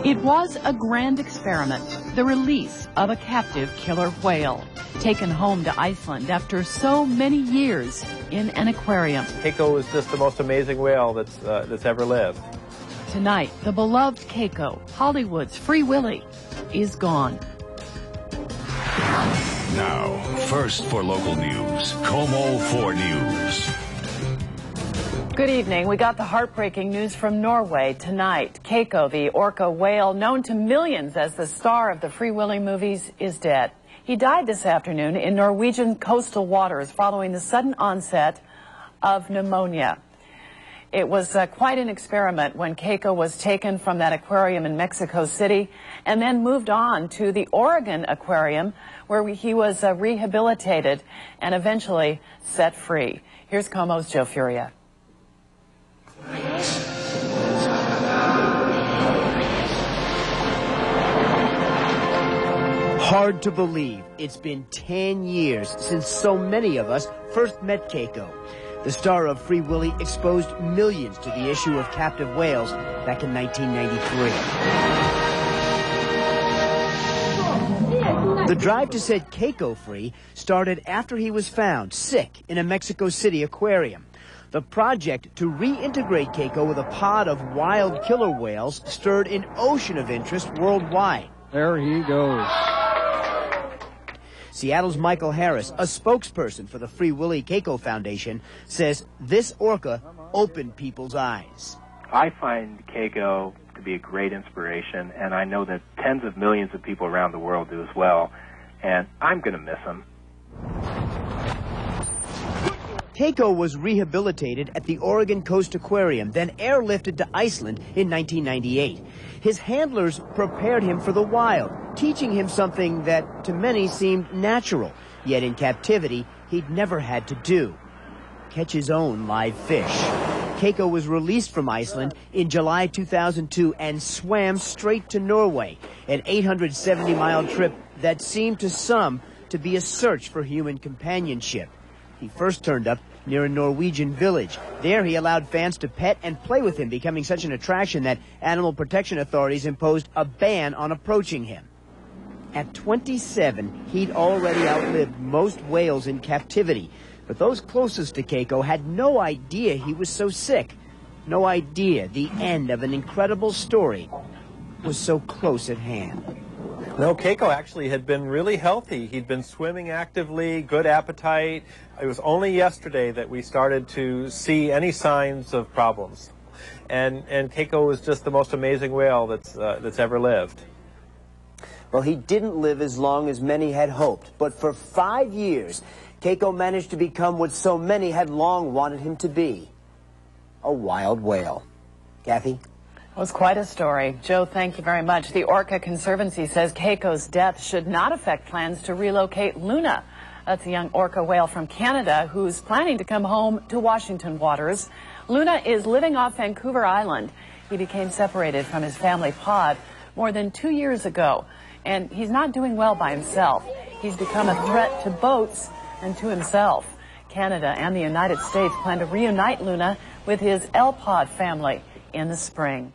It was a grand experiment, the release of a captive killer whale, taken home to Iceland after so many years in an aquarium. Keiko is just the most amazing whale that's ever lived. Tonight, the beloved Keiko, Hollywood's Free Willy, is gone. Now, first for local news, KOMO 4 News. Good evening. We got the heartbreaking news from Norway tonight. Keiko, the orca whale known to millions as the star of the Free Willy movies, is dead. He died this afternoon in Norwegian coastal waters following the sudden onset of pneumonia. It was quite an experiment when Keiko was taken from that aquarium in Mexico City and then moved on to the Oregon aquarium where he was rehabilitated and eventually set free. Here's KOMO's Joe Furia. Hard to believe it's been 10 years since so many of us first met Keiko. The star of Free Willy exposed millions to the issue of captive whales back in 1993. The drive to set Keiko free started after he was found sick in a Mexico City aquarium. The project to reintegrate Keiko with a pod of wild killer whales stirred an ocean of interest worldwide. There he goes. Seattle's Michael Harris, a spokesperson for the Free Willy Keiko Foundation, says this orca opened people's eyes. I find Keiko to be a great inspiration, and I know that tens of millions of people around the world do as well, and I'm going to miss him. Keiko was rehabilitated at the Oregon Coast Aquarium, then airlifted to Iceland in 1998. His handlers prepared him for the wild, teaching him something that to many seemed natural, yet in captivity he'd never had to do: catch his own live fish. Keiko was released from Iceland in July 2002 and swam straight to Norway, an 870-mile trip that seemed to some to be a search for human companionship. He first turned up near a Norwegian village. There he allowed fans to pet and play with him, becoming such an attraction that animal protection authorities imposed a ban on approaching him. At 27, he'd already outlived most whales in captivity, but those closest to Keiko had no idea he was so sick. No idea the end of an incredible story was so close at hand. No, Keiko actually had been really healthy. He'd been swimming actively, good appetite. It was only yesterday that we started to see any signs of problems. And Keiko was just the most amazing whale that's ever lived. Well, he didn't live as long as many had hoped, but for 5 years, Keiko managed to become what so many had long wanted him to be: a wild whale. Kathy? It was quite a story. Joe, thank you very much. The Orca Conservancy says Keiko's death should not affect plans to relocate Luna. That's a young orca whale from Canada who's planning to come home to Washington waters. Luna is living off Vancouver Island. He became separated from his family pod more than 2 years ago, and he's not doing well by himself. He's become a threat to boats and to himself. Canada and the United States plan to reunite Luna with his L-Pod family in the spring.